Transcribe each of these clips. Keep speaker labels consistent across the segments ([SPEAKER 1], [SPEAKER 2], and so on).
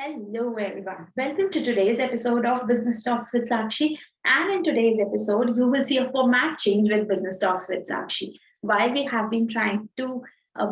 [SPEAKER 1] Hello, everyone. Welcome to today's episode of Business Talks with Saakshi. And in today's episode, you will see a format change with Business Talks with Saakshi. While we have been trying to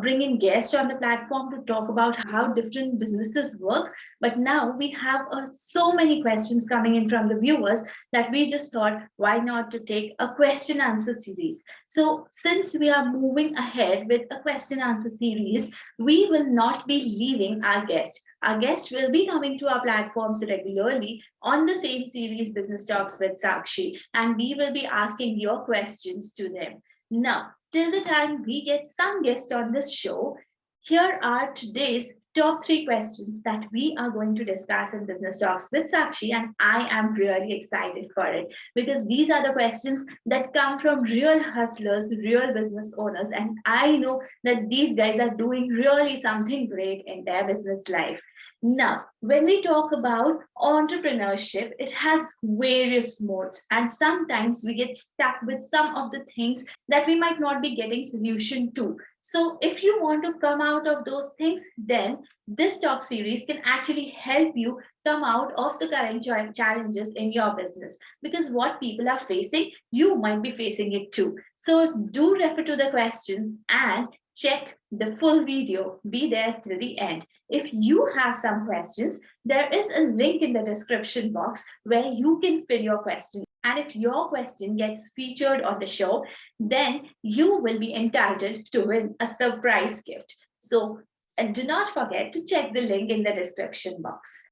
[SPEAKER 1] bring in guests on the platform to talk about how different businesses work, but now we have so many questions coming in from the viewers that we just thought, why not to take a question answer series? So, since we are moving ahead with a question answer series, we will not be leaving our guest. Our guests will be coming to our platforms regularly on the same series, Business Talks with Sakshi, and we will be asking your questions to them. Now, till the time we get some guests on this show, here are today's top three questions that we are going to discuss in Business Talks with Sakshi, and I am really excited for it because these are the questions that come from real hustlers, real business owners, and I know that these guys are doing really something great in their business life. Now, when we talk about entrepreneurship, it has various modes, and sometimes we get stuck with some of the things that we might not be getting solution to. So, if you want to come out of those things, then this talk series can actually help you come out of the current challenges in your business because what people are facing, you might be facing it too. So, do refer to the questions and check the full video. Be there till the end. If you have some questions, there is a link in the description box where you can fill your question. And if your question gets featured on the show, then you will be entitled to win a surprise gift. So, and do not forget to check the link in the description box.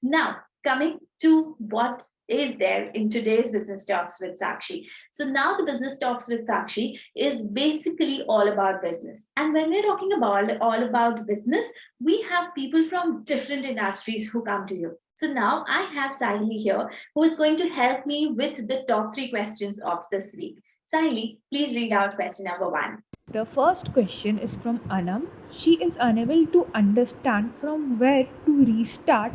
[SPEAKER 1] Now, coming to what is there in today's Business Talks with Sakshi. So, now the Business Talks with Sakshi is basically all about business. And when we're talking about all about business, we have people from different industries who come to you. So, now I have Sahili here who is going to help me with the top three questions of this week. Sahili, please read out question number one.
[SPEAKER 2] The first question is from Anam. She is unable to understand from where to restart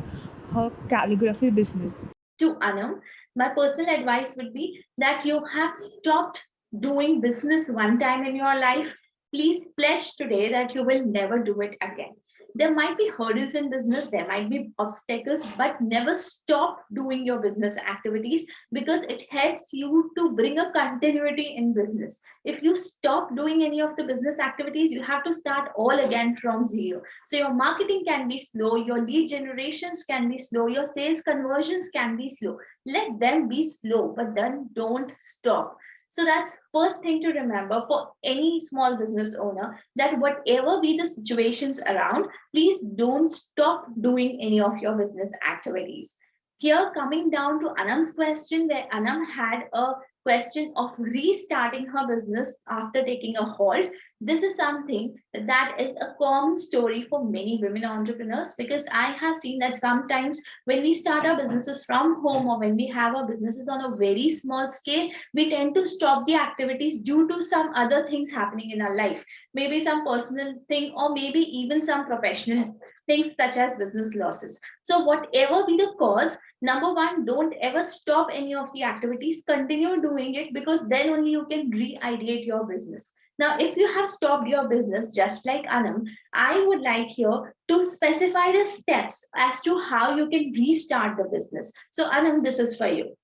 [SPEAKER 2] her calligraphy business.
[SPEAKER 1] To Anam, my personal advice would be that you have stopped doing business one time in your life. Please pledge today that you will never do it again. There might be hurdles in business, there might be obstacles, but never stop doing your business activities because it helps you to bring a continuity in business. If you stop doing any of the business activities, you have to start all again from zero. So your marketing can be slow, your lead generations can be slow, your sales conversions can be slow. Let them be slow, but then don't stop. So that's first thing to remember for any small business owner that whatever be the situations around, please don't stop doing any of your business activities. Here, coming down to Anam's question, where Anam had a question of restarting her business after taking a halt. This is something that is a common story for many women entrepreneurs because I have seen that sometimes when we start our businesses from home or when we have our businesses on a very small scale, we tend to stop the activities due to some other things happening in our life, maybe some personal thing or maybe even some professional things such as business losses. So whatever be the cause, number one, don't ever stop any of the activities, continue doing it because then only you can re-ideate your business. Now, if you have stopped your business, just like Anam, I would like here to specify the steps as to how you can restart the business. So, Anam, this is for you.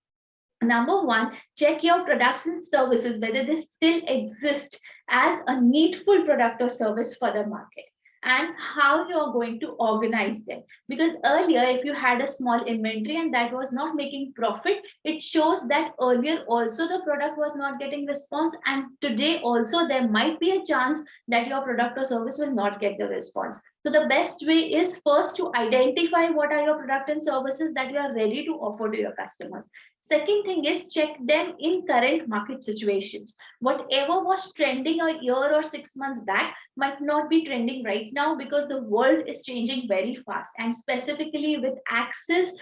[SPEAKER 1] Number one, check your products and services, whether they still exist as a needful product or service for the market and how you're going to organize them. Because earlier, if you had a small inventory and that was not making profit, it shows that earlier also the product was not getting response. And today also there might be a chance that your product or service will not get the response. So the best way is first to identify what are your product and services that you are ready to offer to your customers. Second thing is check them in current market situations. Whatever was trending a year or 6 months back might not be trending right now because the world is changing very fast. And specifically with access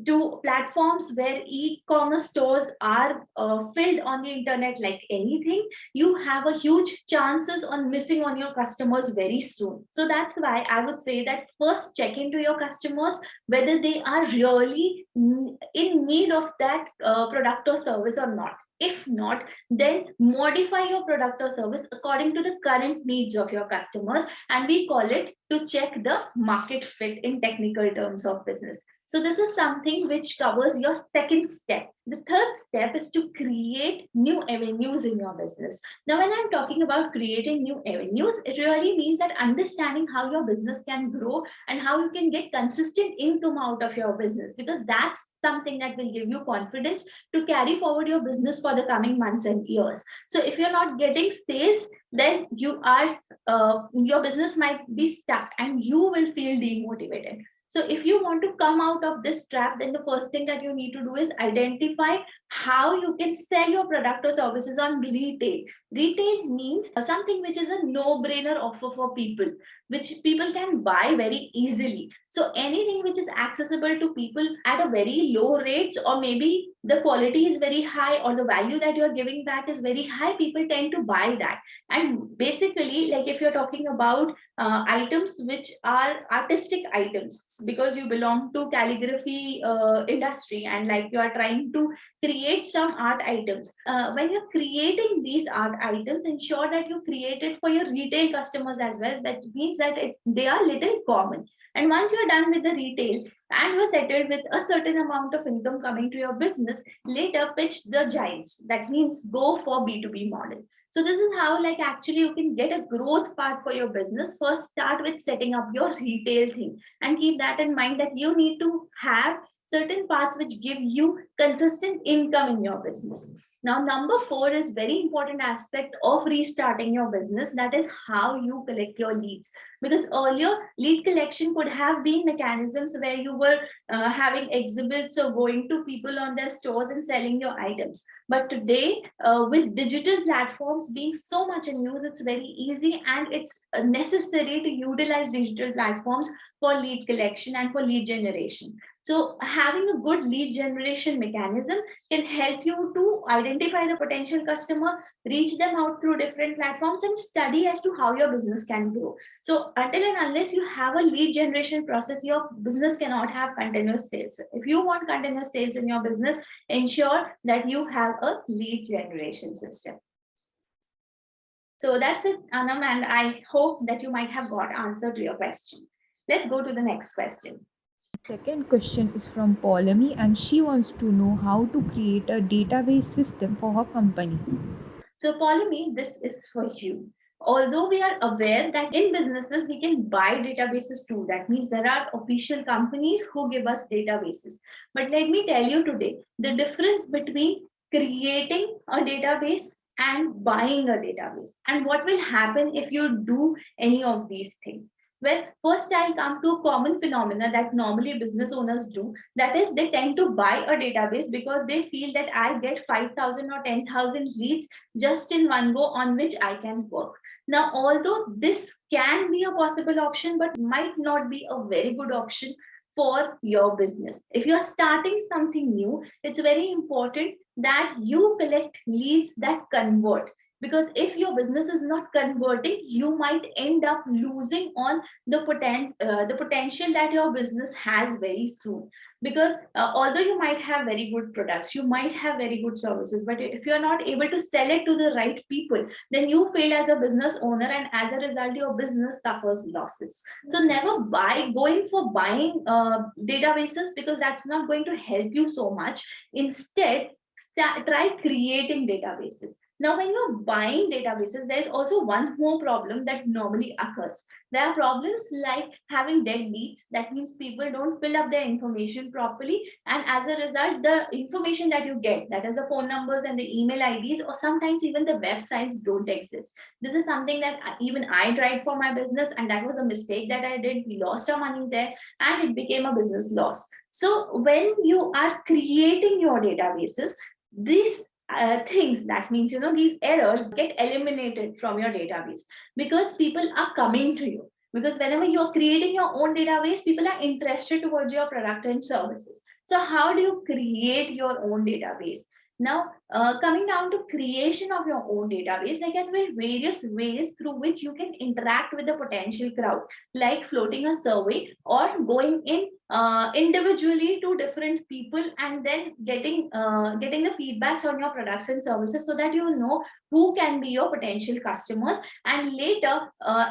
[SPEAKER 1] to platforms where e-commerce stores are filled on the internet like anything, you have a huge chances on missing on your customers very soon. So that's why I would say that first check into your customers whether they are really in need of that product or service or not. If not, then modify your product or service according to the current needs of your customers, and we call it to check the market fit in technical terms of business. So this is something which covers your second step. The third step is to create new avenues in your business. Now, when I'm talking about creating new avenues, it really means that understanding how your business can grow and how you can get consistent income out of your business, because that's something that will give you confidence to carry forward your business for the coming months and years. So if you're not getting sales, then your business might be stuck and you will feel demotivated. So if you want to come out of this trap, then the first thing that you need to do is identify how you can sell your product or services on retail. Retail means something which is a no-brainer offer for people, which people can buy very easily. So anything which is accessible to people at a very low rates, or maybe the quality is very high or the value that you're giving back is very high, people tend to buy that. And basically, like if you're talking about items which are artistic items, because you belong to calligraphy industry and like you are trying to create some art items, when you're creating these art items, ensure that you create it for your retail customers as well. That means that they are little common. And once you're done with the retail and you're settled with a certain amount of income coming to your business, later pitch the giants. That means go for B2B model. So this is how like actually you can get a growth part for your business. First, start with setting up your retail thing and keep that in mind that you need to have certain parts which give you consistent income in your business. Now, number four is very important aspect of restarting your business. That is how you collect your leads. Because earlier, lead collection could have been mechanisms where you were having exhibits or going to people on their stores and selling your items. But today, with digital platforms being so much in use, it's very easy and it's necessary to utilize digital platforms for lead collection and for lead generation. So having a good lead generation mechanism can help you to identify the potential customer, reach them out through different platforms, and study as to how your business can grow. So until and unless you have a lead generation process, your business cannot have continuous sales. If you want continuous sales in your business, ensure that you have a lead generation system. So that's it, Anam, and I hope that you might have got answer to your question. Let's go to the next question.
[SPEAKER 2] Second question is from Paulami, and she wants to know how to create a database system for her company.
[SPEAKER 1] So, Polemy, this is for you. Although we are aware that in businesses we can buy databases too, that means there are official companies who give us databases. But let me tell you today the difference between creating a database and buying a database, and what will happen if you do any of these things. Well, first I'll come to a common phenomena that normally business owners do. That is, they tend to buy a database because they feel that I get 5,000 or 10,000 leads just in one go on which I can work. Now, although this can be a possible option, but might not be a very good option for your business. If you're starting something new, it's very important that you collect leads that convert, because if your business is not converting, you might end up losing on the potential that your business has very soon. Because although you might have very good products, you might have very good services, but if you're not able to sell it to the right people, then you fail as a business owner, and as a result your business suffers losses. So never buy going for buying databases, because that's not going to help you so much. Instead, try creating databases. Now, when you're buying databases, there's also one more problem that normally occurs. There are problems like having dead leads. That means people don't fill up their information properly. And as a result, the information that you get, that is the phone numbers and the email IDs, or sometimes even the websites don't exist. This is something that even I tried for my business, and that was a mistake that I did. We lost our money there and it became a business loss. So when you are creating your databases, these things, that means these errors get eliminated from your database, because people are coming to you. Because whenever you're creating your own database, people are interested towards your product and services. So how do you create your own database? Now, coming down to creation of your own database, there can be various ways through which you can interact with the potential crowd, like floating a survey or going in individually to different people and then getting the feedbacks on your products and services, so that you know who can be your potential customers, and later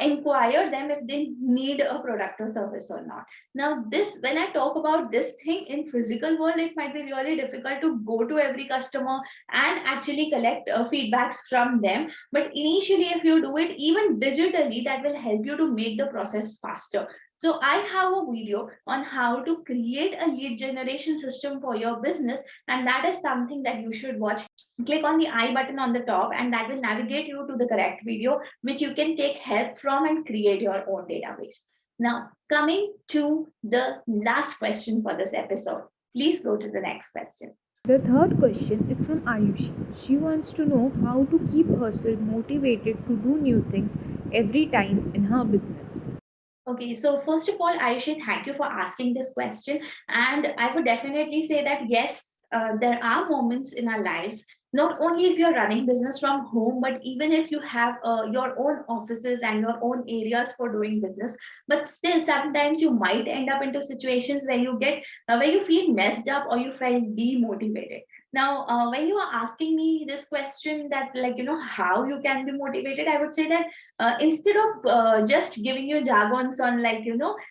[SPEAKER 1] inquire them if they need a product or service or not. Now, this, when I talk about this thing in physical world, it might be really difficult to go to every customer and actually collect feedbacks from them. But initially, if you do it even digitally, that will help you to make the process faster. So I have a video on how to create a lead generation system for your business, and that is something that you should watch. Click on the I button on the top, and that will navigate you to the correct video, which you can take help from and create your own database. Now, coming to the last question for this episode, please go to the next question.
[SPEAKER 2] The third question is from Ayushi. She wants to know how to keep herself motivated to do new things every time in her business.
[SPEAKER 1] Okay, so first of all, Ayushi, thank you for asking this question. And I would definitely say that yes, there are moments in our lives, not only if you're running business from home, but even if you have your own offices and your own areas for doing business, but still sometimes you might end up into situations where you get where you feel messed up or you feel demotivated. Now, when you are asking me this question, that like how you can be motivated, I would say that instead of just giving you jargons on like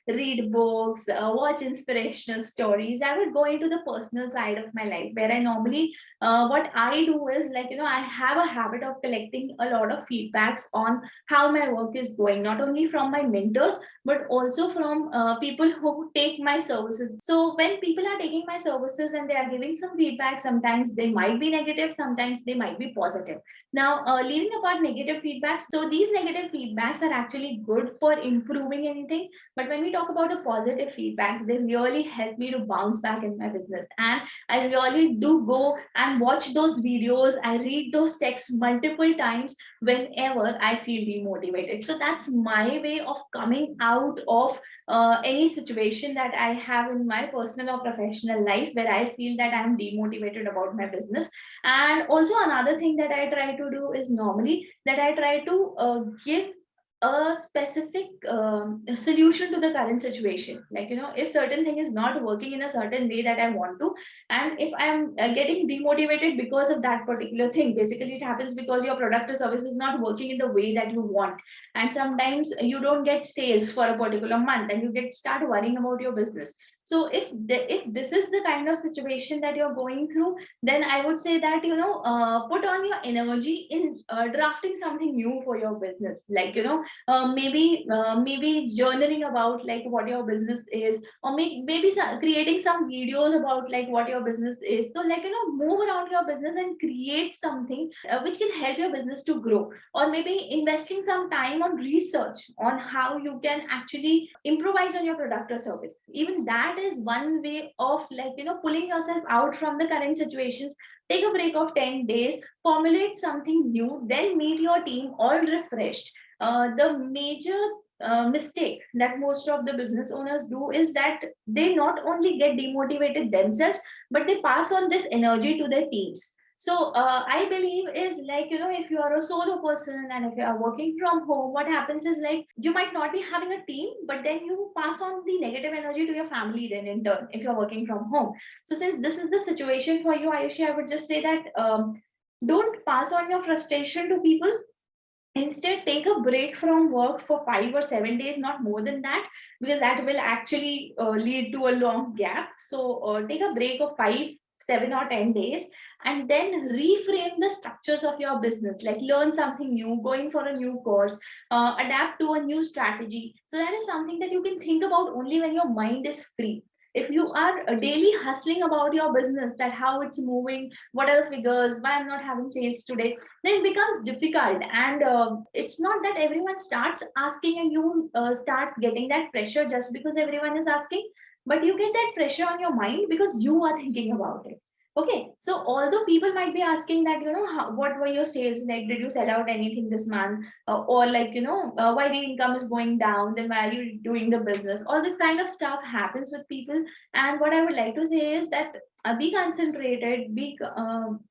[SPEAKER 1] read books, watch inspirational stories, I would go into the personal side of my life, where I normally what I do is like I have a habit of collecting a lot of feedbacks on how my work is going, not only from my mentors but also from people who take my services. So when people are taking my services and they are giving some feedback, sometimes they might be negative, sometimes they might be positive. Now, leaving apart negative feedbacks, so these negative feedbacks are actually good for improving anything. But when we talk about the positive feedbacks, they really help me to bounce back in my business. And I really do go and watch those videos. I read those texts multiple times whenever I feel demotivated. So that's my way of coming out of any situation that I have in my personal or professional life where I feel that I'm demotivated about my business. And also another thing that I try to do is normally that I try to give a specific solution to the current situation. Like if certain thing is not working in a certain way that I want to, and if I'm getting demotivated because of that particular thing, basically it happens because your product or service is not working in the way that you want, and sometimes you don't get sales for a particular month and you get start worrying about your business. So if this is the kind of situation that you're going through, then I would say that put on your energy in drafting something new for your business, like maybe journaling about like what your business is, or maybe creating some videos about like what your business is. So like move around your business and create something which can help your business to grow, or maybe investing some time on research on how you can actually improvise on your product or service. Even that is one way of like pulling yourself out from the current situations. Take a break of 10 days, formulate something new, then meet your team all refreshed. The major mistake that most of the business owners do is that they not only get demotivated themselves, but they pass on this energy to their teams. So I believe is like if you are a solo person and if you are working from home, what happens is like you might not be having a team, but then you pass on the negative energy to your family then in turn if you're working from home. So since this is the situation for you, Ayushi, I would just say that don't pass on your frustration to people. Instead, take a break from work for 5 or 7 days, not more than that, because that will actually lead to a long gap. So take a break of 5, 7 or 10 days, and then reframe the structures of your business, like learn something new, going for a new course, adapt to a new strategy. So that is something that you can think about only when your mind is free. If you are daily hustling about your business, that how it's moving, what are the figures, why I'm not having sales today, then it becomes difficult. And it's not that everyone starts asking and you start getting that pressure just because everyone is asking, but you get that pressure on your mind because you are thinking about it. Okay, so although people might be asking that, what were your sales like? Did you sell out anything this month? Or like, why the income is going down? Then why are you doing the business? All this kind of stuff happens with people. And what I would like to say is that be concentrated,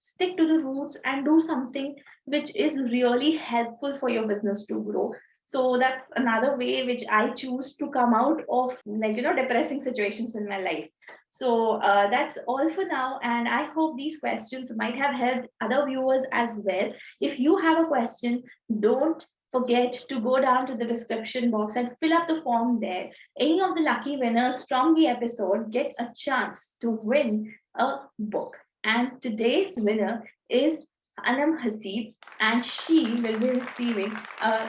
[SPEAKER 1] stick to the roots and do something which is really helpful for your business to grow. So that's another way which I choose to come out of, like, depressing situations in my life. So that's all for now. And I hope these questions might have helped other viewers as well. If you have a question, don't forget to go down to the description box and fill up the form there. Any of the lucky winners from the episode get a chance to win a book. And today's winner is Anam Hasib, and she will be receiving a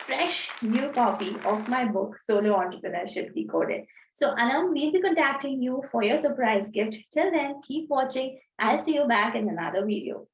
[SPEAKER 1] fresh new copy of my book, Solo Entrepreneurship Decoded. So, Anam, we'll be contacting you for your surprise gift. Till then, keep watching. I'll see you back in another video.